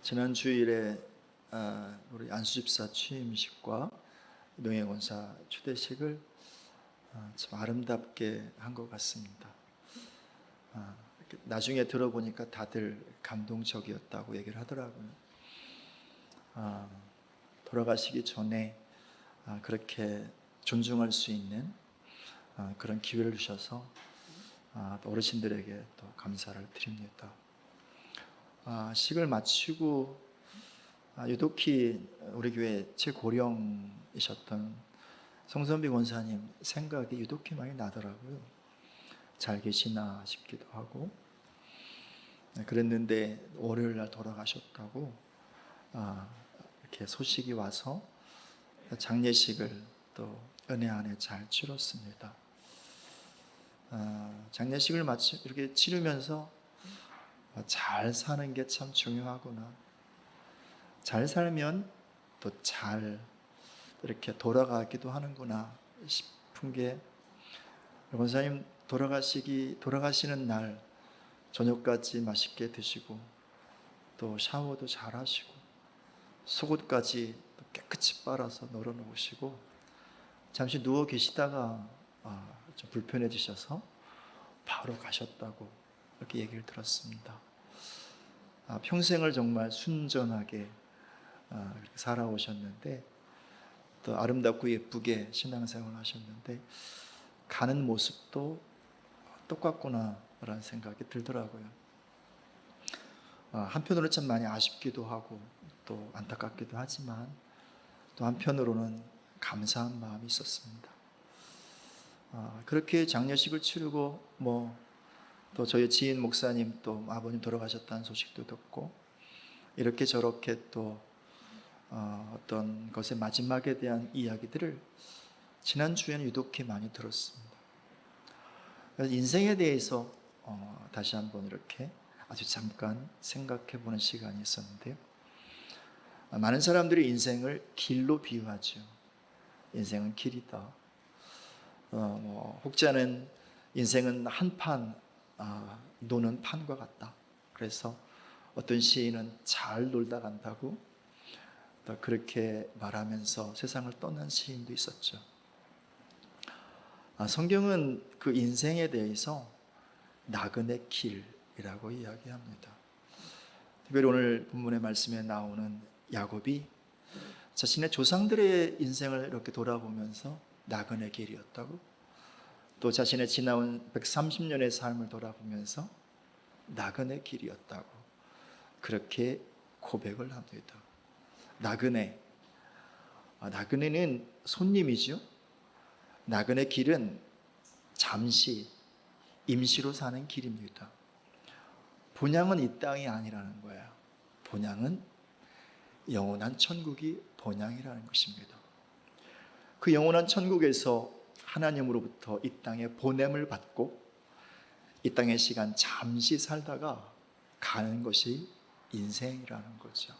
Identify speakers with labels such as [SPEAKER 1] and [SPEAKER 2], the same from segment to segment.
[SPEAKER 1] 지난 주일에 우리 안수집사 취임식과 명예권사 추대식을 참 아름답게 한 것 같습니다. 나중에 들어보니까 다들 감동적이었다고 얘기를 하더라고요. 돌아가시기 전에 그렇게 존중할 수 있는 그런 기회를 주셔서 어르신들에게 또 감사를 드립니다. 식을 마치고 유독히 우리 교회 최고령이셨던 성선비 권사님 생각이 유독히 많이 나더라고요. 잘 계시나 싶기도 하고, 그랬는데 월요일 날 돌아가셨다고 이렇게 소식이 와서 장례식을 또 은혜 안에 잘 치렀습니다. 장례식을 이렇게 치르면서 잘 사는 게 참 중요하구나. 잘 살면 또 잘 이렇게 돌아가기도 하는구나 싶은 게, 권사님 돌아가시는 날 저녁까지 맛있게 드시고 또 샤워도 잘 하시고 속옷까지 또 깨끗이 빨아서 널어 놓으시고 잠시 누워 계시다가 좀 불편해지셔서 바로 가셨다고 이렇게 얘기를 들었습니다. 평생을 정말 순전하게 살아오셨는데 또 아름답고 예쁘게 신앙생활을 하셨는데 가는 모습도 똑같구나 라는 생각이 들더라고요. 한편으로는 참 많이 아쉽기도 하고 또 안타깝기도 하지만 또 한편으로는 감사한 마음이 있었습니다. 그렇게 장례식을 치르고 또 저희 지인 목사님 또 아버님 돌아가셨다는 소식도 듣고 이렇게 저렇게 또 어떤 것의 마지막에 대한 이야기들을 지난주에는 유독히 많이 들었습니다. 그래서 인생에 대해서 다시 한번 이렇게 아주 잠깐 생각해 보는 시간이 있었는데요. 많은 사람들이 인생을 길로 비유하죠. 인생은 길이다. 혹자는 인생은 한판 노는 판과 같다. 그래서 어떤 시인은 잘 놀다 간다고 그렇게 말하면서 세상을 떠난 시인도 있었죠. 성경은 그 인생에 대해서 나그네 길이라고 이야기합니다. 특별히 오늘 본문의 말씀에 나오는 야곱이 자신의 조상들의 인생을 이렇게 돌아보면서 나그네 길이었다고, 또 자신의 지나온 130년의 삶을 돌아보면서 나그네 길이었다고 그렇게 고백을 합니다. 나그네는 손님이죠. 나그네 길은 잠시 임시로 사는 길입니다. 본향은 이 땅이 아니라는 거예요. 본향은 영원한 천국이 본향이라는 것입니다. 그 영원한 천국에서 하나님으로부터 이 땅에 보냄을 받고 이 땅의 시간 잠시 살다가 가는 것이 인생이라는 거죠.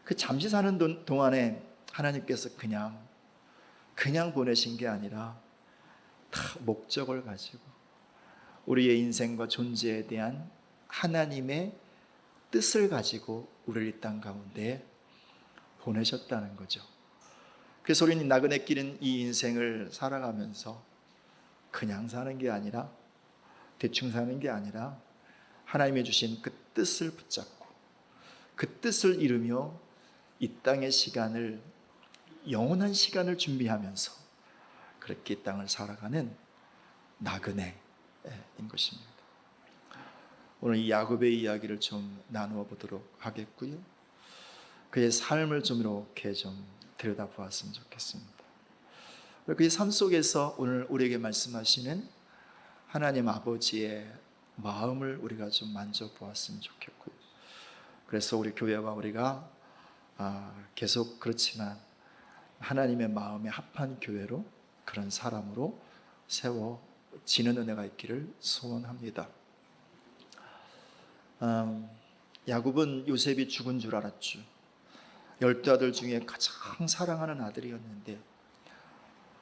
[SPEAKER 1] 그 잠시 사는 동안에 하나님께서 그냥 보내신 게 아니라 다 목적을 가지고 우리의 인생과 존재에 대한 하나님의 뜻을 가지고 우리를 이 땅 가운데 보내셨다는 거죠. 그래서 우리는 나그네 길인 이 인생을 살아가면서 그냥 사는 게 아니라, 대충 사는 게 아니라 하나님이 주신 그 뜻을 붙잡고 그 뜻을 이루며 이 땅의 시간을, 영원한 시간을 준비하면서 그렇게 이 땅을 살아가는 나그네인 것입니다. 오늘 이 야곱의 이야기를 좀 나누어 보도록 하겠고요. 그의 삶을 좀 이렇게 좀 들여다보았으면 좋겠습니다. 그의 삶 속에서 오늘 우리에게 말씀하시는 하나님 아버지의 마음을 우리가 좀 만져보았으면 좋겠고요. 그래서 우리 교회와 우리가 계속 그렇지만 하나님의 마음에 합한 교회로, 그런 사람으로 세워지는 은혜가 있기를 소원합니다. 야곱은 요셉이 죽은 줄 알았죠. 12 아들 중에 가장 사랑하는 아들이었는데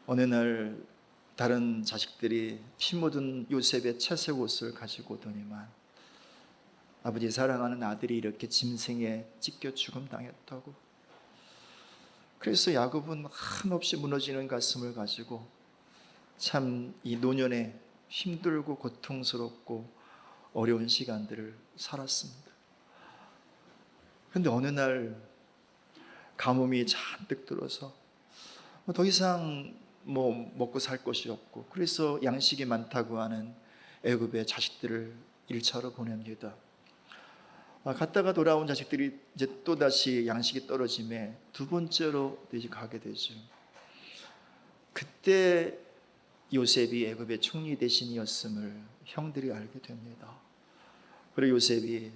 [SPEAKER 1] 어느 날 다른 자식들이 피 묻은 요셉의 채색 옷을 가지고 오더니만 아버지 사랑하는 아들이 이렇게 짐승에 찢겨 죽음 당했다고. 그래서 야곱은 한없이 무너지는 가슴을 가지고 참 이 노년에 힘들고 고통스럽고 어려운 시간들을 살았습니다. 그런데 어느 날 가뭄이 잔뜩 들어서 더 이상 먹고 살 것이 없고, 그래서 양식이 많다고 하는 애굽의 자식들을 1차로 보냅니다. 갔다가 돌아온 자식들이 이제 또 다시 양식이 떨어짐에 두 번째로 이제 가게 되죠. 그때 요셉이 애굽의 총리 대신이었음을 형들이 알게 됩니다. 그리고 요셉이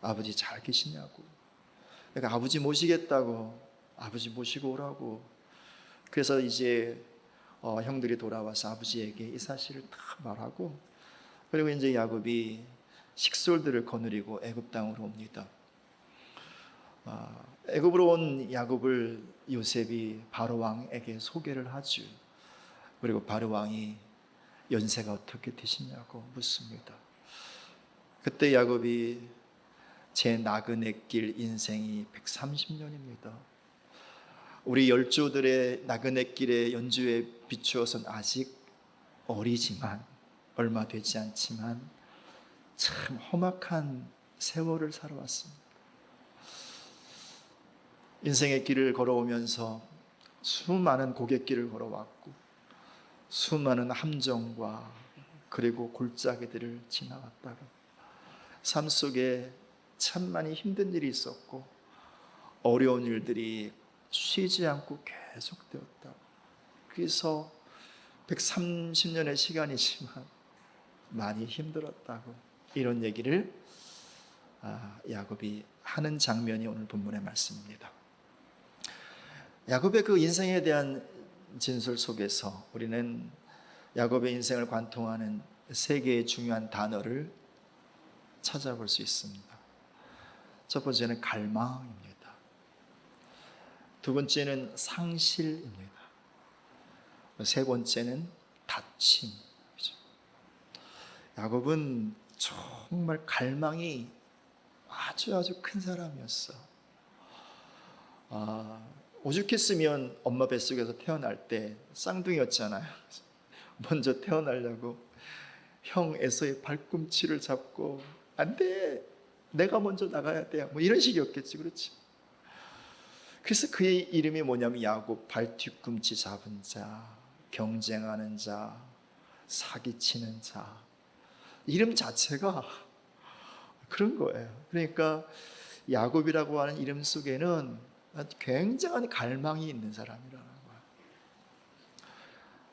[SPEAKER 1] 아버지 잘 계시냐고, 그러니까 아버지 모시겠다고, 아버지 모시고 오라고. 그래서 이제 형들이 돌아와서 아버지에게 이 사실을 다 말하고, 그리고 이제 야곱이 식솔들을 거느리고 애굽 땅으로 옵니다. 애굽으로 온 야곱을 요셉이 바로 왕에게 소개를 하죠. 그리고 바로 왕이 연세가 어떻게 되시냐고 묻습니다. 그때 야곱이 제 나그네길 인생이 130년입니다. 우리 열조들의 나그네길의 연주에 비추어서는 아직 어리지만, 얼마 되지 않지만 참 험악한 세월을 살아왔습니다. 인생의 길을 걸어오면서 수많은 고갯길을 걸어왔고, 수많은 함정과 그리고 골짜기들을 지나왔다가 삶 속에 참 많이 힘든 일이 있었고, 어려운 일들이 쉬지 않고 계속되었다. 그래서 130년의 시간이지만 많이 힘들었다고, 이런 얘기를 야곱이 하는 장면이 오늘 본문의 말씀입니다. 야곱의 그 인생에 대한 진술 속에서 우리는 야곱의 인생을 관통하는 세 개의 중요한 단어를 찾아볼 수 있습니다. 첫 번째는 갈망입니다. 두 번째는 상실입니다. 세 번째는 다침이죠. 야곱은 정말 갈망이 아주 큰 사람이었어. 오죽했으면 엄마 뱃속에서 태어날 때 쌍둥이였잖아요. 먼저 태어나려고 형 에서의 발꿈치를 잡고 안 돼, 내가 먼저 나가야 돼, 이런 식이었겠지. 그렇지. 그래서 그의 이름이 뭐냐면 야곱, 발 뒤꿈치 잡은 자, 경쟁하는 자, 사기치는 자. 이름 자체가 그런 거예요. 그러니까 야곱이라고 하는 이름 속에는 굉장한 갈망이 있는 사람이라는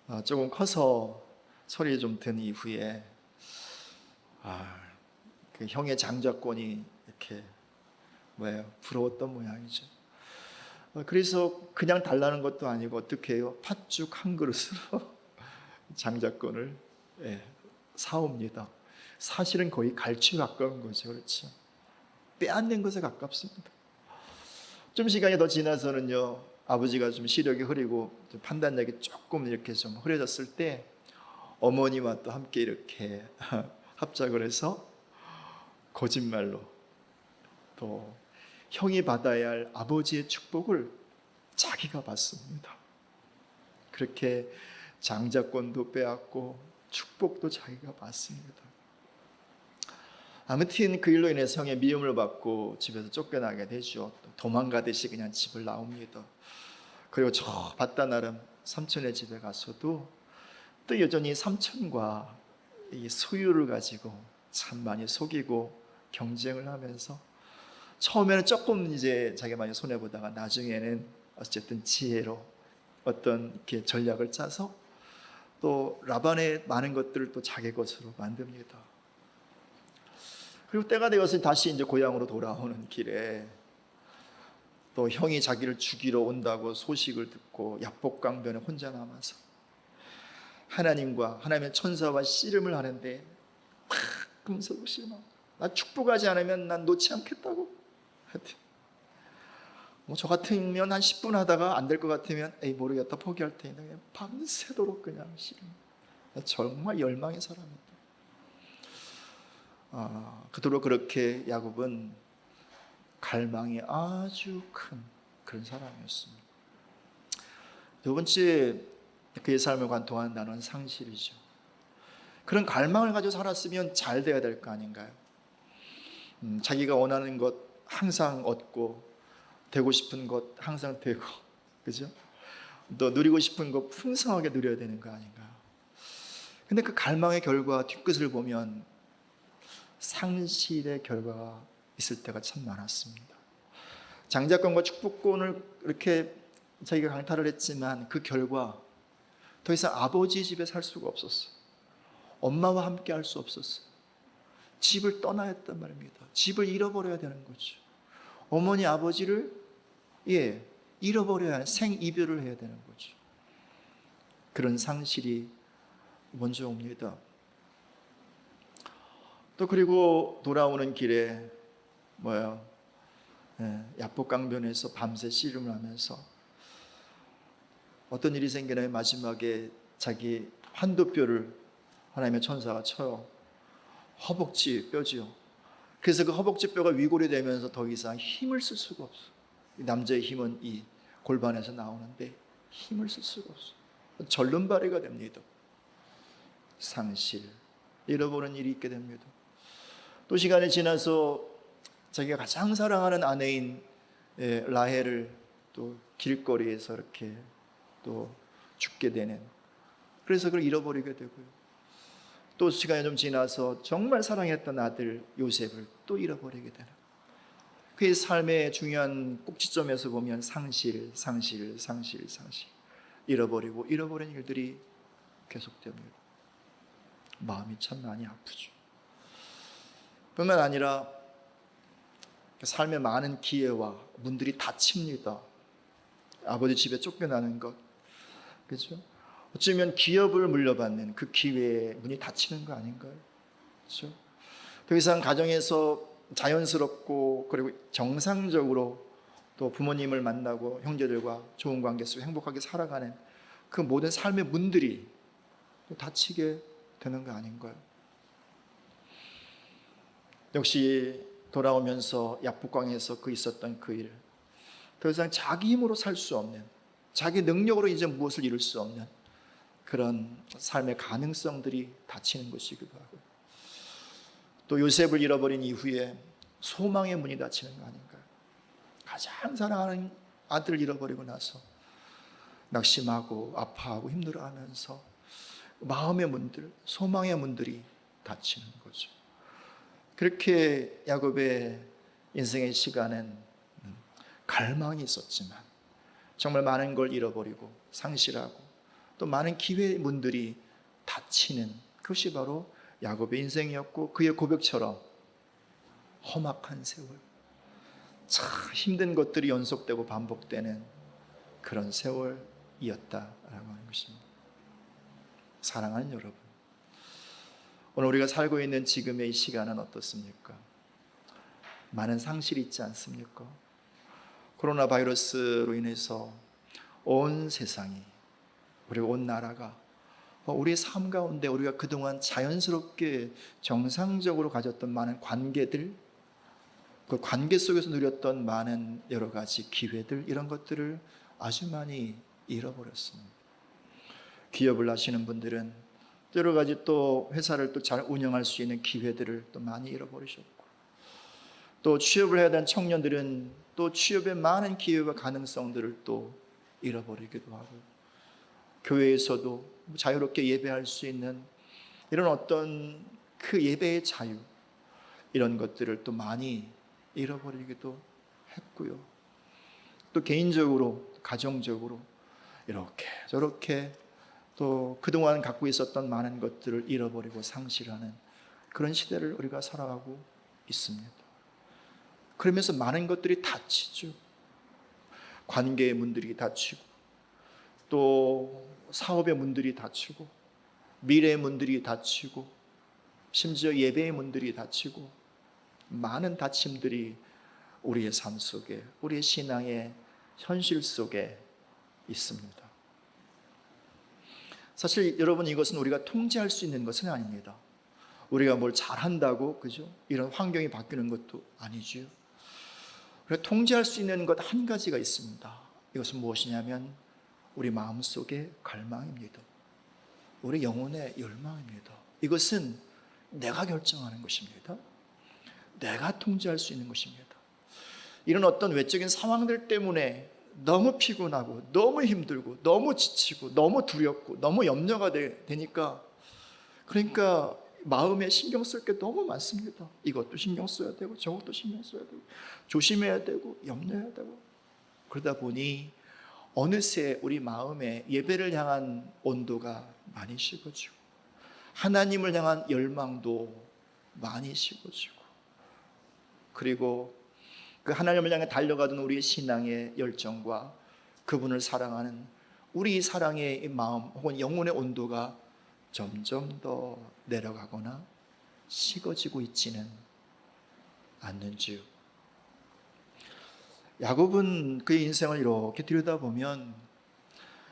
[SPEAKER 1] 거예요. 조금 커서 소리 좀 든 이후에 그 형의 장자권이 이렇게 부러웠던 모양이죠. 그래서 그냥 달라는 것도 아니고 어떻게 해요? 팥죽 한 그릇으로 장자권을 사옵니다. 사실은 거의 갈취에 가까운 거죠. 그렇죠? 빼앗는 것에 가깝습니다. 좀 시간이 더 지나서는요, 아버지가 좀 시력이 흐리고 좀 판단력이 조금 이렇게 좀 흐려졌을 때 어머니와 또 함께 이렇게 합작을 해서 거짓말로 또 형이 받아야 할 아버지의 축복을 자기가 받습니다. 그렇게 장자권도 빼앗고 축복도 자기가 받습니다. 아무튼 그 일로 인해서 형의 미움을 받고 집에서 쫓겨나게 되죠. 도망가듯이 그냥 집을 나옵니다. 그리고 저 바다 나름 삼촌의 집에 가서도 또 여전히 삼촌과 이 소유를 가지고 참 많이 속이고 경쟁을 하면서 처음에는 조금 이제 자기가 많이 손해보다가 나중에는 어쨌든 지혜로 어떤 이렇게 전략을 짜서 또 라반의 많은 것들을 또 자기 것으로 만듭니다. 그리고 때가 되어서 다시 이제 고향으로 돌아오는 길에 또 형이 자기를 죽이러 온다고 소식을 듣고 야복강변에 혼자 남아서 하나님의 천사와 씨름을 하는데 금서도 씨름, 나 축복하지 않으면 난 놓지 않겠다고. 하여튼 저 같으면 한 10분 하다가 안 될 것 같으면 에이 모르겠다 포기할 테니 그냥 밤새도록 그냥 씨름. 정말 열망의 사람입니다. 그토록 그렇게 야곱은 갈망이 아주 큰 그런 사람이었습니다. 두 번째 그의 삶을 관통하는 단어는 상실이죠. 그런 갈망을 가지고 살았으면 잘 돼야 될 거 아닌가요? 자기가 원하는 것 항상 얻고, 되고 싶은 것 항상 되고, 그죠? 또 누리고 싶은 것 풍성하게 누려야 되는 거 아닌가? 근데 그 갈망의 결과 뒤끝을 보면 상실의 결과가 있을 때가 참 많았습니다. 장자권과 축복권을 이렇게 자기가 강탈을 했지만 그 결과 더 이상 아버지 집에 살 수가 없었어요. 엄마와 함께 할 수 없었어요. 집을 떠나야 했단 말입니다. 집을 잃어버려야 되는 거죠. 어머니 아버지를 잃어버려야 하는, 생이별을 해야 되는 거죠. 그런 상실이 먼저 옵니다. 또 그리고 돌아오는 길에 야복강변에서 밤새 씨름을 하면서 어떤 일이 생기나요? 마지막에 자기 환도뼈를 하나님의 천사가 쳐요. 허벅지 뼈지요. 그래서 그 허벅지 뼈가 위골이 되면서 더 이상 힘을 쓸 수가 없어. 남자의 힘은 이 골반에서 나오는데 힘을 쓸 수가 없어. 절름발이가 됩니다. 상실, 잃어버린 일이 있게 됩니다. 또 시간이 지나서 자기가 가장 사랑하는 아내인 라헬을 또 길거리에서 이렇게 또 죽게 되는, 그래서 그걸 잃어버리게 되고요. 또 시간이 좀 지나서 정말 사랑했던 아들 요셉을 또 잃어버리게 되는, 그의 삶의 중요한 꼭지점에서 보면 상실, 잃어버리고 잃어버린 일들이 계속됩니다. 마음이 참 많이 아프죠. 뿐만 아니라 삶의 많은 기회와 문들이 닫힙니다. 아버지 집에 쫓겨나는 것, 그렇죠? 어쩌면 기업을 물려받는 그 기회의 문이 닫히는 거 아닌가요? 그렇죠? 더 이상 가정에서 자연스럽고 그리고 정상적으로 또 부모님을 만나고 형제들과 좋은 관계 속에 행복하게 살아가는 그 모든 삶의 문들이 또 닫히게 되는 거 아닌가요? 역시 돌아오면서 약복강에서 있었던 그 일, 더 이상 자기 힘으로 살 수 없는, 자기 능력으로 이제 무엇을 이룰 수 없는 그런 삶의 가능성들이 닫히는 것이기도 하고, 또 요셉을 잃어버린 이후에 소망의 문이 닫히는 거 아닌가요? 가장 사랑하는 아들을 잃어버리고 나서 낙심하고 아파하고 힘들어하면서 마음의 문들, 소망의 문들이 닫히는 거죠. 그렇게 야곱의 인생의 시간은 갈망이 있었지만 정말 많은 걸 잃어버리고 상실하고 또 많은 기회의 문들이 닫히는, 그것이 바로 야곱의 인생이었고, 그의 고백처럼 험악한 세월, 참 힘든 것들이 연속되고 반복되는 그런 세월이었다라고 하는 것입니다. 사랑하는 여러분, 오늘 우리가 살고 있는 지금의 이 시간은 어떻습니까? 많은 상실이 있지 않습니까? 코로나 바이러스로 인해서 온 세상이, 그리고 온 나라가 우리의 삶 가운데 우리가 그동안 자연스럽게 정상적으로 가졌던 많은 관계들, 그 관계 속에서 누렸던 많은 여러 가지 기회들, 이런 것들을 아주 많이 잃어버렸습니다. 기업을 하시는 분들은 여러 가지 또 회사를 또 잘 운영할 수 있는 기회들을 또 많이 잃어버리셨고, 또 취업을 해야 되는 청년들은 또 취업의 많은 기회와 가능성들을 또 잃어버리기도 하고, 교회에서도 자유롭게 예배할 수 있는 이런 어떤 그 예배의 자유, 이런 것들을 또 많이 잃어버리기도 했고요. 또 개인적으로, 가정적으로 이렇게 저렇게 또 그동안 갖고 있었던 많은 것들을 잃어버리고 상실하는 그런 시대를 우리가 살아가고 있습니다. 그러면서 많은 것들이 닫히죠. 관계의 문들이 닫히고, 또 사업의 문들이 닫히고, 미래의 문들이 닫히고, 심지어 예배의 문들이 닫히고, 많은 닫힘들이 우리의 삶 속에, 우리의 신앙의 현실 속에 있습니다. 사실 여러분, 이것은 우리가 통제할 수 있는 것은 아닙니다. 우리가 뭘 잘한다고, 그죠? 이런 환경이 바뀌는 것도 아니죠. 그래서 통제할 수 있는 것 한 가지가 있습니다. 이것은 무엇이냐면 우리 마음속의 갈망입니다. 우리 영혼의 열망입니다. 이것은 내가 결정하는 것입니다. 내가 통제할 수 있는 것입니다. 이런 어떤 외적인 상황들 때문에 너무 피곤하고 너무 힘들고 너무 지치고 너무 두렵고 너무 염려가 되니까, 그러니까 마음에 신경 쓸 게 너무 많습니다. 이것도 신경 써야 되고 저것도 신경 써야 되고 조심해야 되고 염려해야 되고, 그러다 보니 어느새 우리 마음에 예배를 향한 온도가 많이 식어지고 하나님을 향한 열망도 많이 식어지고, 그리고 그 하나님을 향해 달려가던 우리의 신앙의 열정과 그분을 사랑하는 우리 사랑의 마음 혹은 영혼의 온도가 점점 더 내려가거나 식어지고 있지는 않는지요. 야곱은 그의 인생을 이렇게 들여다보면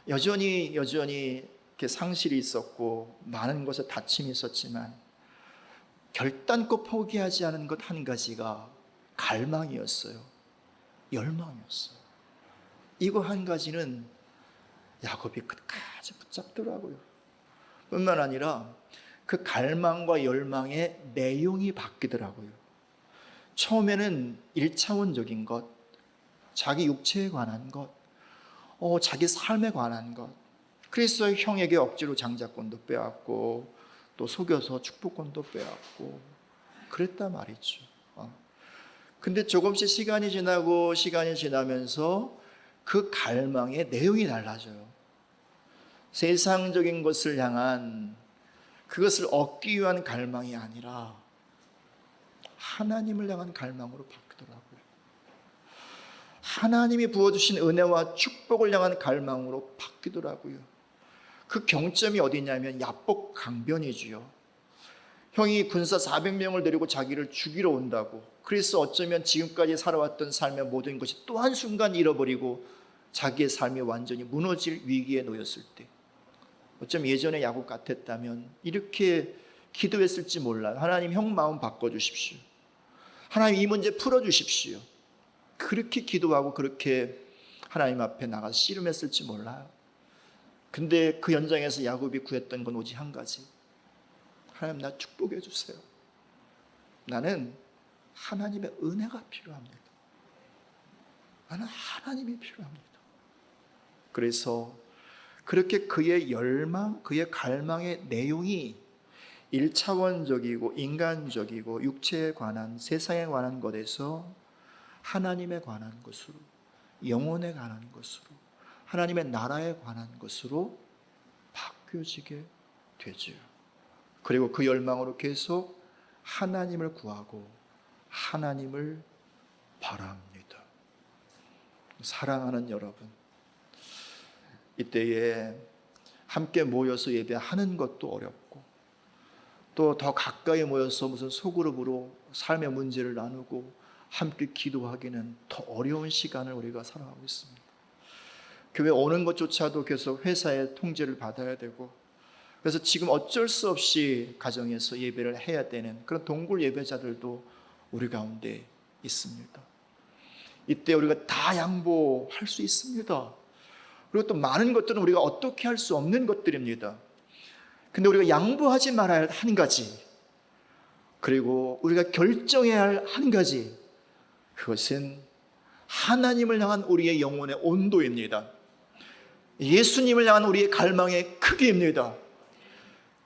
[SPEAKER 1] 여전히 이렇게 상실이 있었고 많은 것에 다침이 있었지만 결단코 포기하지 않은 것 한 가지가 갈망이었어요. 열망이었어요. 이거 한 가지는 야곱이 끝까지 붙잡더라고요. 뿐만 아니라 그 갈망과 열망의 내용이 바뀌더라고요. 처음에는 1차원적인 것, 자기 육체에 관한 것, 자기 삶에 관한 것. 그래서 형에게 억지로 장자권도 빼앗고 또 속여서 축복권도 빼앗고 그랬단 말이죠. 근데 조금씩 시간이 지나면서 그 갈망의 내용이 달라져요. 세상적인 것을 향한, 그것을 얻기 위한 갈망이 아니라 하나님을 향한 갈망으로 바뀌더라고요. 하나님이 부어주신 은혜와 축복을 향한 갈망으로 바뀌더라고요. 그 경점이 어디냐면 야복 강변이지요. 형이 군사 400명을 데리고 자기를 죽이러 온다고, 그래서 어쩌면 지금까지 살아왔던 삶의 모든 것이 또 한순간 잃어버리고 자기의 삶이 완전히 무너질 위기에 놓였을 때, 어쩌면 예전에 야곱 같았다면 이렇게 기도했을지 몰라요. 하나님, 형 마음 바꿔주십시오. 하나님, 이 문제 풀어주십시오. 그렇게 기도하고 그렇게 하나님 앞에 나가서 씨름했을지 몰라요. 근데 그 현장에서 야곱이 구했던 건 오직 한 가지. 하나님, 나 축복해 주세요. 나는 하나님의 은혜가 필요합니다. 나는 하나님이 필요합니다. 그래서 그렇게 그의 열망, 그의 갈망의 내용이 1차원적이고 인간적이고 육체에 관한, 세상에 관한 것에서 하나님에 관한 것으로, 영혼에 관한 것으로, 하나님의 나라에 관한 것으로 바뀌어지게 되죠. 그리고 그 열망으로 계속 하나님을 구하고 하나님을 바랍니다. 사랑하는 여러분, 이때에 함께 모여서 예배하는 것도 어렵고 또 더 가까이 모여서 무슨 소그룹으로 삶의 문제를 나누고 함께 기도하기는 더 어려운 시간을 우리가 살아가고 있습니다. 교회 오는 것조차도 계속 회사의 통제를 받아야 되고, 그래서 지금 어쩔 수 없이 가정에서 예배를 해야 되는 그런 동굴 예배자들도 우리 가운데 있습니다. 이때 우리가 다 양보할 수 있습니다. 그리고 또 많은 것들은 우리가 어떻게 할 수 없는 것들입니다. 근데 우리가 양보하지 말아야 할 한 가지, 그리고 우리가 결정해야 할 한 가지, 그것은 하나님을 향한 우리의 영혼의 온도입니다. 예수님을 향한 우리의 갈망의 크기입니다.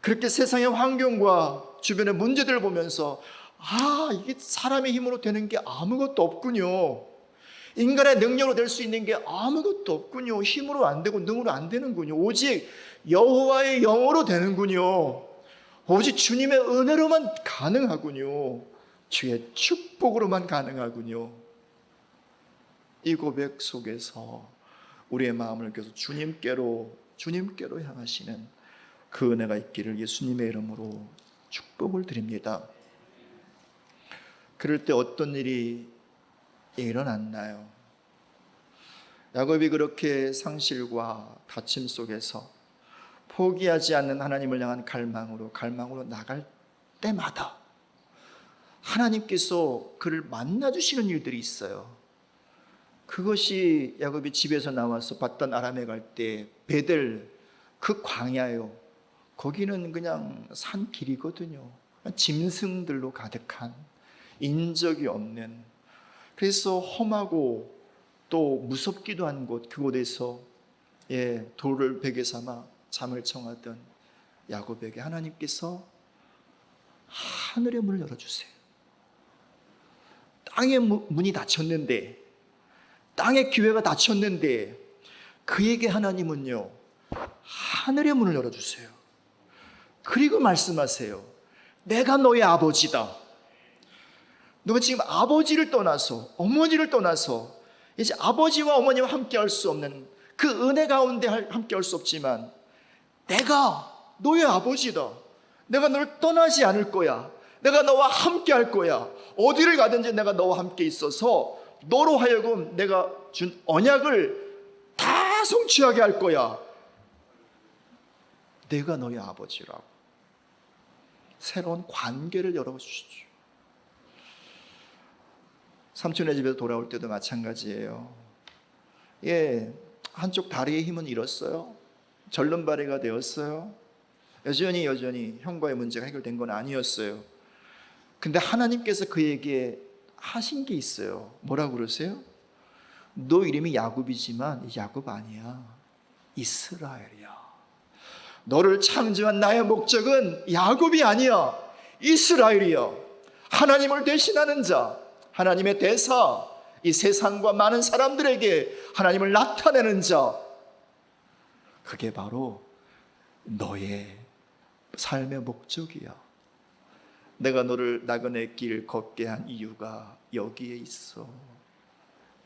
[SPEAKER 1] 그렇게 세상의 환경과 주변의 문제들을 보면서 이게 사람의 힘으로 되는 게 아무것도 없군요. 인간의 능력으로 될 수 있는 게 아무것도 없군요. 힘으로 안 되고 능으로 안 되는군요. 오직 여호와의 영으로 되는군요. 오직 주님의 은혜로만 가능하군요. 주의 축복으로만 가능하군요. 이 고백 속에서 우리의 마음을 계속 주님께로 향하시는 그 은혜가 있기를 예수님의 이름으로 축복을 드립니다. 그럴 때 어떤 일이 일어났나요? 야곱이 그렇게 상실과 다침 속에서 포기하지 않는 하나님을 향한 갈망으로 나갈 때마다 하나님께서 그를 만나주시는 일들이 있어요. 그것이 야곱이 집에서 나와서 봤던 아람에 갈 때 베델 그 광야요. 거기는 그냥 산 길이거든요. 짐승들로 가득한 인적이 없는, 그래서 험하고 또 무섭기도 한 곳, 그곳에서 돌을 베개 삼아 잠을 청하던 야곱에게 하나님께서 하늘의 문을 열어주세요. 땅의 문이 닫혔는데, 땅의 기회가 닫혔는데 그에게 하나님은요 하늘의 문을 열어주세요. 그리고 말씀하세요. 내가 너의 아버지다. 너가 지금 아버지를 떠나서, 어머니를 떠나서 이제 아버지와 어머니와 함께 할 수 없는 그 은혜 가운데 함께 할 수 없지만 내가 너의 아버지다. 내가 너를 떠나지 않을 거야. 내가 너와 함께 할 거야. 어디를 가든지 내가 너와 함께 있어서 너로 하여금 내가 준 언약을 다 성취하게 할 거야. 내가 너의 아버지라고. 새로운 관계를 열어주시죠. 삼촌의 집에서 돌아올 때도 마찬가지예요. 한쪽 다리의 힘은 잃었어요. 절름발이가 되었어요. 여전히 형과의 문제가 해결된 건 아니었어요. 근데 하나님께서 그에게 하신 게 있어요. 뭐라고 그러세요? 너 이름이 야곱이지만 야곱 아니야. 이스라엘이야. 너를 창조한 나의 목적은 야곱이 아니야. 이스라엘이야. 하나님을 대신하는 자, 하나님의 대사, 이 세상과 많은 사람들에게 하나님을 나타내는 자, 그게 바로 너의 삶의 목적이야. 내가 너를 나그네 길 걷게 한 이유가 여기에 있어.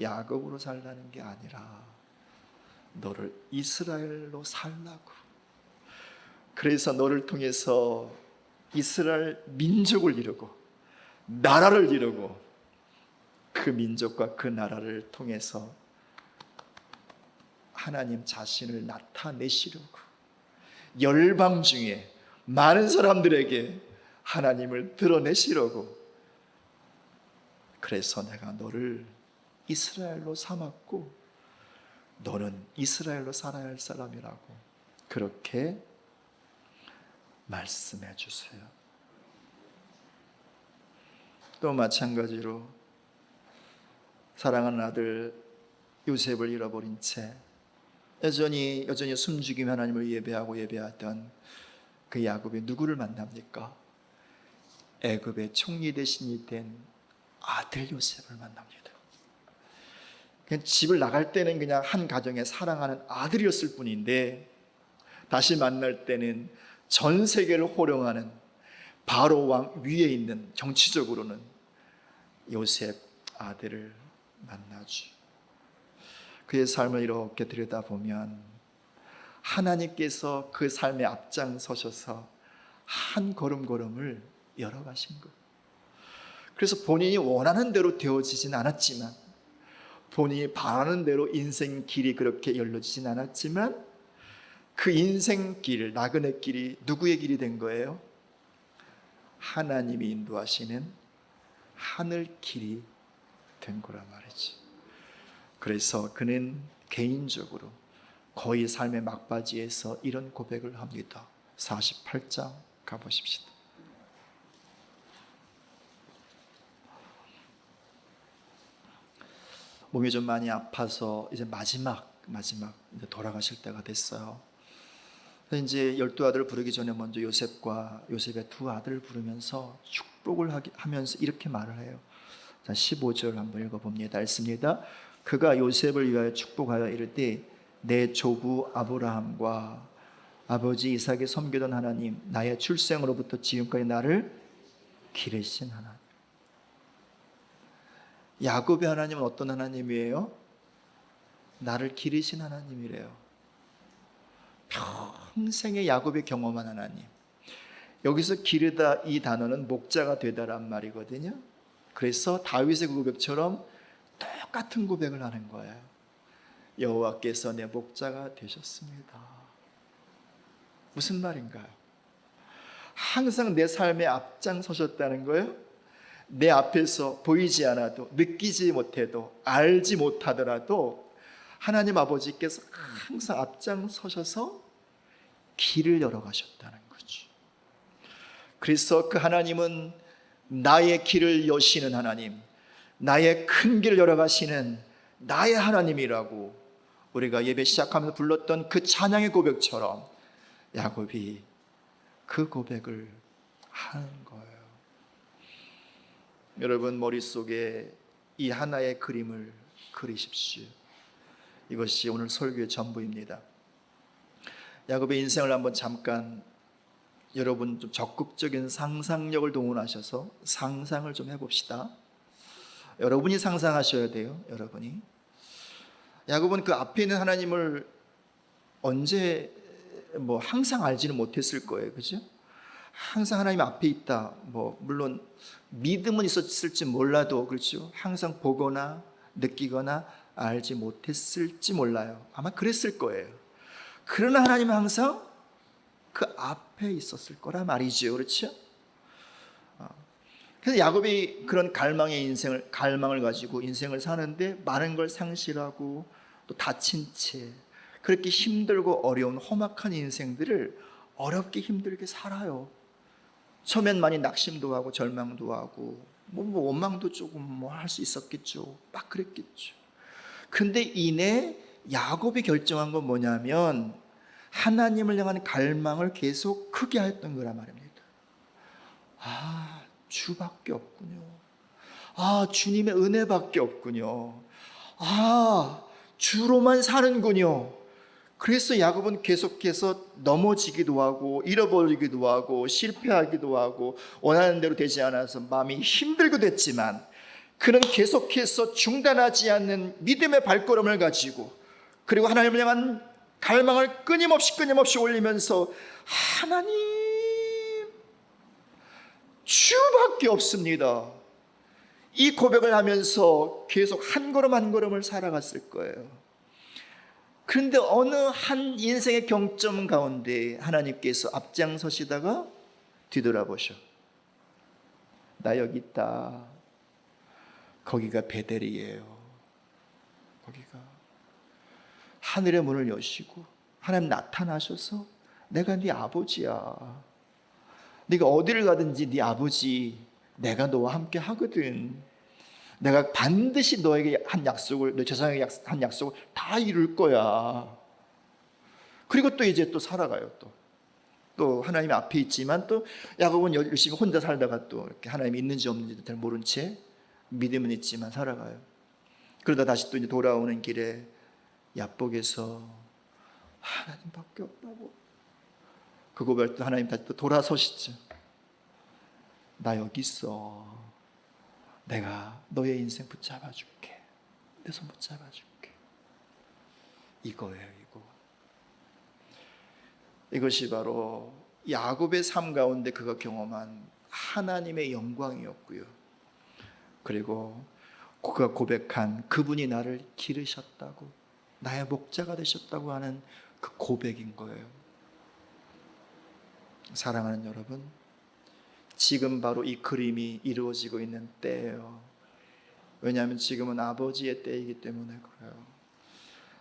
[SPEAKER 1] 야곱으로 살라는 게 아니라 너를 이스라엘로 살라고. 그래서 너를 통해서 이스라엘 민족을 이루고 나라를 이루고 그 민족과 그 나라를 통해서 하나님 자신을 나타내시려고, 열방 중에 많은 사람들에게 하나님을 드러내시려고. 그래서 내가 너를 이스라엘로 삼았고 너는 이스라엘로 살아야 할 사람이라고 그렇게 말씀해 주세요. 또 마찬가지로 사랑하는 아들 요셉을 잃어버린 채 여전히 숨죽이며 하나님을 예배하던 그 야곱이 누구를 만납니까? 애굽의 총리 대신이 된 아들 요셉을 만납니다. 그냥 집을 나갈 때는 그냥 한 가정의 사랑하는 아들이었을 뿐인데 다시 만날 때는 전 세계를 호령하는 바로 왕 위에 있는, 정치적으로는 요셉 아들을 만나죠. 그의 삶을 이렇게 들여다보면 하나님께서 그 삶에 앞장서셔서 한 걸음걸음을 열어가신 거예요. 그래서 본인이 원하는 대로 되어지진 않았지만, 본인이 바라는 대로 인생 길이 그렇게 열려지진 않았지만, 그 인생 길, 나그네 길이 누구의 길이 된 거예요? 하나님이 인도하시는 하늘 길이 된 거란 말이지. 그래서 그는 개인적으로 거의 삶의 막바지에서 이런 고백을 합니다. 48장 가보십시다. 몸이 좀 많이 아파서 이제 마지막 이제 돌아가실 때가 됐어요. 이제 12아들을 부르기 전에 먼저 요셉과 요셉의 두 아들을 부르면서 축복을 하면서 이렇게 말을 해요. 자, 15절 한번 읽어봅니다. 읽습니다. 그가 요셉을 위하여 축복하여 이르되 내 조부 아브라함과 아버지 이삭이 섬기던 하나님, 나의 출생으로부터 지금까지 나를 기르신 하나님. 야곱의 하나님은 어떤 하나님이에요? 나를 기르신 하나님이래요. 평생에 야곱이 경험한 하나님. 여기서 기르다 이 단어는 목자가 되다란 말이거든요. 그래서 다윗의 고백처럼 똑같은 고백을 하는 거예요. 여호와께서 내 목자가 되셨습니다. 무슨 말인가요? 항상 내 삶에 앞장서셨다는 거예요. 내 앞에서 보이지 않아도, 느끼지 못해도, 알지 못하더라도 하나님 아버지께서 항상 앞장서셔서 길을 열어가셨다는 거죠. 그래서 그 하나님은 나의 길을 여시는 하나님, 나의 큰 길을 열어가시는 나의 하나님이라고 우리가 예배 시작하면서 불렀던 그 찬양의 고백처럼 야곱이 그 고백을 하는 거예요. 여러분 머릿속에 이 하나의 그림을 그리십시오. 이것이 오늘 설교의 전부입니다. 야곱의 인생을 한번 잠깐 여러분 좀 적극적인 상상력을 동원하셔서 상상을 좀 해봅시다. 여러분이 상상하셔야 돼요. 여러분이. 야곱은 그 앞에 있는 하나님을 언제 항상 알지는 못했을 거예요. 그죠? 항상 하나님 앞에 있다. 물론 믿음은 있었을지 몰라도 그렇죠. 항상 보거나 느끼거나 알지 못했을지 몰라요. 아마 그랬을 거예요. 그러나 하나님은 항상 그 앞에 있었을 거라 말이죠. 그렇죠? 그래서 야곱이 그런 갈망을 가지고 인생을 사는데 많은 걸 상실하고 또 다친 채 그렇게 힘들고 어려운 험악한 인생들을 어렵게 힘들게 살아요. 처음엔 많이 낙심도 하고 절망도 하고 원망도 조금 할 수 있었겠죠. 막 그랬겠죠. 근데 이내 야곱이 결정한 건 뭐냐면 하나님을 향한 갈망을 계속 크게 했던 거란 말입니다. 주밖에 없군요. 주님의 은혜밖에 없군요. 주로만 사는군요. 그래서 야곱은 계속해서 넘어지기도 하고 잃어버리기도 하고 실패하기도 하고 원하는 대로 되지 않아서 마음이 힘들기도 했지만 그는 계속해서 중단하지 않는 믿음의 발걸음을 가지고 그리고 하나님을 향한 갈망을 끊임없이 올리면서 하나님 주밖에 없습니다. 이 고백을 하면서 계속 한 걸음 한 걸음을 살아갔을 거예요. 그런데 어느 한 인생의 경점 가운데 하나님께서 앞장서시다가 뒤돌아보셔. 나 여기 있다. 거기가 베델이에요. 거기가 하늘의 문을 여시고 하나님 나타나셔서 내가 네 아버지야. 네가 어디를 가든지 네 아버지 내가 너와 함께 하거든. 내가 반드시 너에게 한 약속을, 너 조상에게 한 약속을 다 이룰 거야. 그리고 또 이제 또 살아가요. 또 하나님 앞에 있지만 또 야곱은 열심히 혼자 살다가 또 이렇게 하나님이 있는지 없는지 잘 모른 채 믿음은 있지만 살아가요. 그러다 다시 또 이제 돌아오는 길에 야복에서 하나님밖에 없다고 그 고백을 또 하나님 다시 또 돌아서시죠. 나 여기 있어. 내가 너의 인생 붙잡아줄게. 내 손 붙잡아줄게. 이거예요, 이거. 이것이 바로 야곱의 삶 가운데 그가 경험한 하나님의 영광이었고요. 그리고 그가 고백한 그분이 나를 기르셨다고, 나의 목자가 되셨다고 하는 그 고백인 거예요. 사랑하는 여러분, 지금 바로 이 그림이 이루어지고 있는 때예요. 왜냐하면 지금은 아버지의 때이기 때문에 그래요.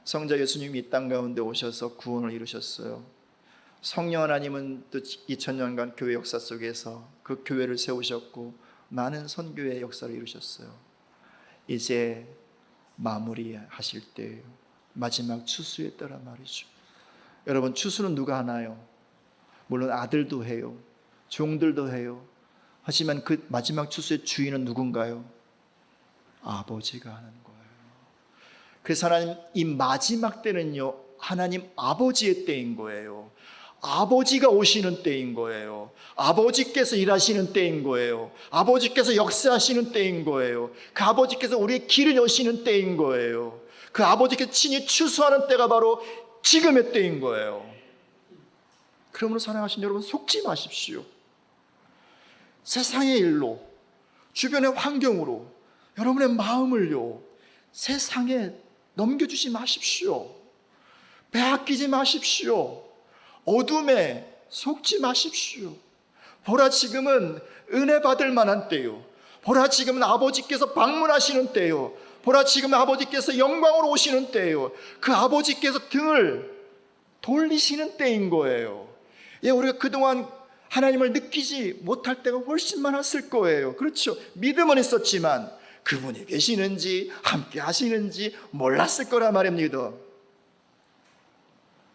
[SPEAKER 1] 성자 예수님이 이 땅 가운데 오셔서 구원을 이루셨어요. 성령 하나님은 또 2000년간 교회 역사 속에서 그 교회를 세우셨고 많은 선교의 역사를 이루셨어요. 이제 마무리하실 때예요. 마지막 추수에 따라 말이죠. 여러분, 추수는 누가 하나요? 물론 아들도 해요. 종들도 해요. 하지만 그 마지막 추수의 주인은 누군가요? 아버지가 하는 거예요. 그래서 하나님 이 마지막 때는요, 하나님 아버지의 때인 거예요. 아버지가 오시는 때인 거예요. 아버지께서 일하시는 때인 거예요. 아버지께서 역사하시는 때인 거예요. 그 아버지께서 우리의 길을 여시는 때인 거예요. 그 아버지께서 친히 추수하는 때가 바로 지금의 때인 거예요. 그러므로 사랑하신 여러분, 속지 마십시오. 세상의 일로, 주변의 환경으로 여러분의 마음을요, 세상에 넘겨주지 마십시오. 빼앗기지 마십시오. 어둠에 속지 마십시오. 보라, 지금은 은혜 받을 만한 때요. 보라, 지금은 아버지께서 방문하시는 때요. 보라, 지금 아버지께서 영광으로 오시는 때요. 그 아버지께서 등을 돌리시는 때인 거예요. 예, 우리가 그동안 하나님을 느끼지 못할 때가 훨씬 많았을 거예요. 그렇죠. 믿음은 있었지만 그분이 계시는지 함께 하시는지 몰랐을 거란 말입니다.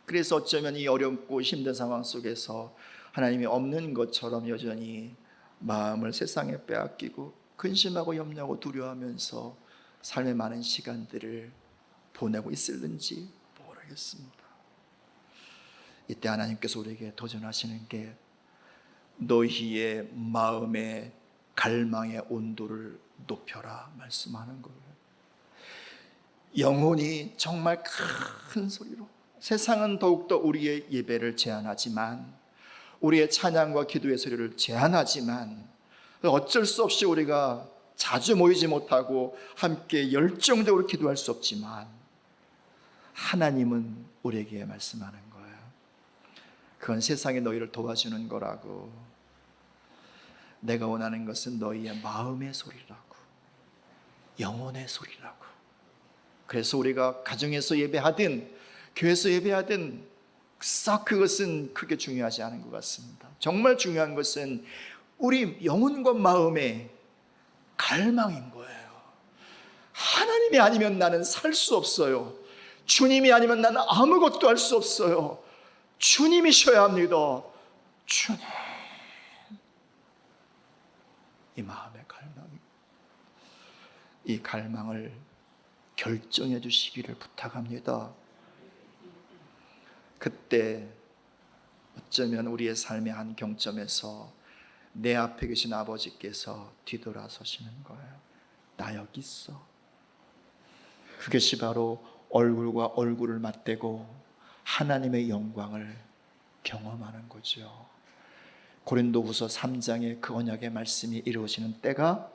[SPEAKER 1] 그래서 어쩌면 이 어렵고 힘든 상황 속에서 하나님이 없는 것처럼 여전히 마음을 세상에 빼앗기고 근심하고 염려하고 두려워하면서 삶의 많은 시간들을 보내고 있을는지 모르겠습니다. 이때 하나님께서 우리에게 도전하시는 게 너희의 마음의 갈망의 온도를 높여라 말씀하는 거예요. 영혼이 정말 큰 소리로, 세상은 더욱더 우리의 예배를 제한하지만, 우리의 찬양과 기도의 소리를 제한하지만, 어쩔 수 없이 우리가 자주 모이지 못하고 함께 열정적으로 기도할 수 없지만, 하나님은 우리에게 말씀하는 거예요. 그건 세상이 너희를 도와주는 거라고. 내가 원하는 것은 너희의 마음의 소리라고, 영혼의 소리라고. 그래서 우리가 가정에서 예배하든 교회에서 예배하든 싹 그것은 크게 중요하지 않은 것 같습니다. 정말 중요한 것은 우리 영혼과 마음의 갈망인 거예요. 하나님이 아니면 나는 살 수 없어요. 주님이 아니면 나는 아무것도 할 수 없어요. 주님이셔야 합니다. 주님. 이 마음의 갈망, 이 갈망을 결정해 주시기를 부탁합니다. 그때 어쩌면 우리의 삶의 한 경점에서 내 앞에 계신 아버지께서 뒤돌아서시는 거예요. 나 여기 있어. 그것이 바로 얼굴과 얼굴을 맞대고 하나님의 영광을 경험하는 거죠. 고린도후서 3장의 그 언약의 말씀이 이루어지는 때가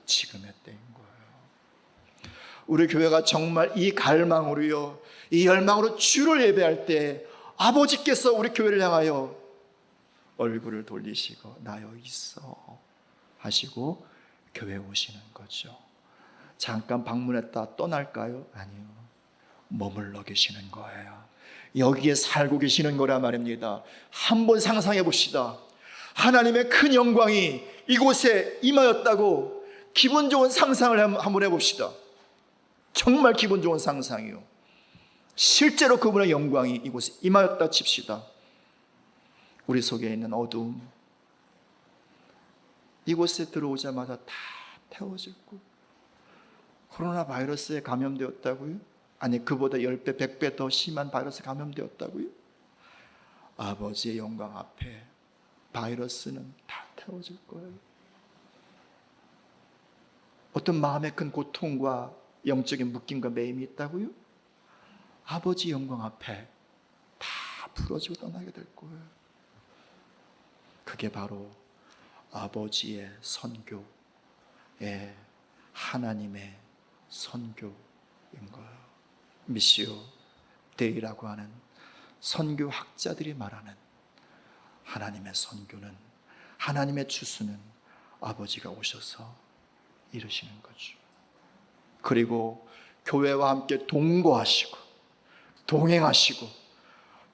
[SPEAKER 1] 지금의 때인 거예요. 우리 교회가 정말 이 갈망으로요, 이 열망으로 주를 예배할 때 아버지께서 우리 교회를 향하여 얼굴을 돌리시고 나 여기 있어 하시고 교회에 오시는 거죠. 잠깐 방문했다 떠날까요? 아니요. 머물러 계시는 거예요. 여기에 살고 계시는 거란 말입니다. 한번 상상해 봅시다. 하나님의 큰 영광이 이곳에 임하였다고 기분 좋은 상상을 한번 해봅시다. 정말 기분 좋은 상상이요. 실제로 그분의 영광이 이곳에 임하였다 칩시다. 우리 속에 있는 어두움, 이곳에 들어오자마자 다 태워질 거. 코로나 바이러스에 감염되었다고요? 아니, 그보다 10배, 100배 더 심한 바이러스에 감염되었다고요? 아버지의 영광 앞에 바이러스는 다 태워질 거예요. 어떤 마음의 큰 고통과 영적인 묶임과 매임이 있다고요? 아버지 영광 앞에 다 풀어지고 떠나게 될 거예요. 그게 바로 아버지의 선교, 하나님의 선교인 거예요. 미시오 데이라고 하는 선교학자들이 말하는 하나님의 선교는, 하나님의 추수는 아버지가 오셔서 이루시는 거죠. 그리고 교회와 함께 동거하시고 동행하시고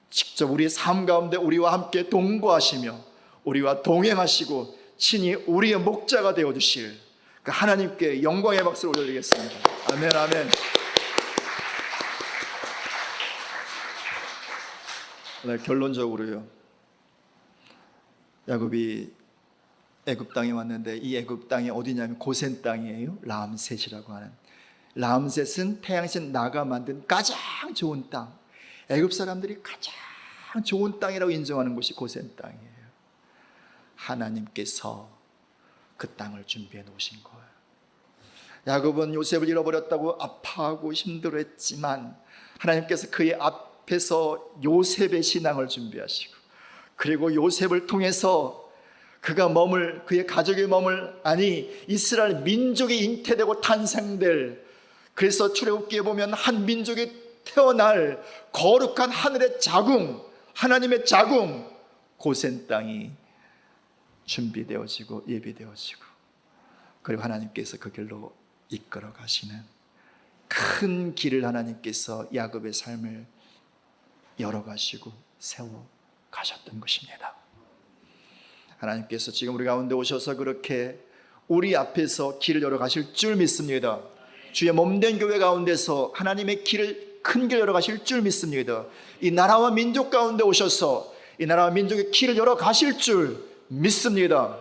[SPEAKER 1] 직접 우리의 삶 가운데 우리와 함께 동거하시며 우리와 동행하시고 친히 우리의 목자가 되어주실 그 하나님께 영광의 박수를 올려드리겠습니다. 아멘, 아멘. 네, 결론적으로요, 야곱이 애굽 땅에 왔는데 이 애굽 땅이 어디냐면 고센 땅이에요. 람셋이라고 하는, 람셋은 태양신 나가 만든 가장 좋은 땅, 애굽 사람들이 가장 좋은 땅이라고 인정하는 곳이 고센 땅이에요. 하나님께서 그 땅을 준비해 놓으신 거예요. 야곱은 요셉을 잃어버렸다고 아파하고 힘들어했지만 하나님께서 그의 앞에서 요셉의 신앙을 준비하시고, 그리고 요셉을 통해서 그가 머물, 그의 가족이 머물, 아니 이스라엘 민족이 잉태되고 탄생될, 그래서 출애굽기에 보면 한 민족이 태어날 거룩한 하늘의 자궁, 하나님의 자궁, 고센 땅이 준비되어지고 예비되어지고, 그리고 하나님께서 그 길로 이끌어 가시는 큰 길을 하나님께서 야곱의 삶을 열어 가시고 세워 가셨던 것입니다. 하나님께서 지금 우리 가운데 오셔서 그렇게 우리 앞에서 길을 열어 가실 줄 믿습니다. 주의 몸된 교회 가운데서 하나님의 길을, 큰 길을 열어 가실 줄 믿습니다. 이 나라와 민족 가운데 오셔서 이 나라와 민족의 길을 열어 가실 줄 믿습니다.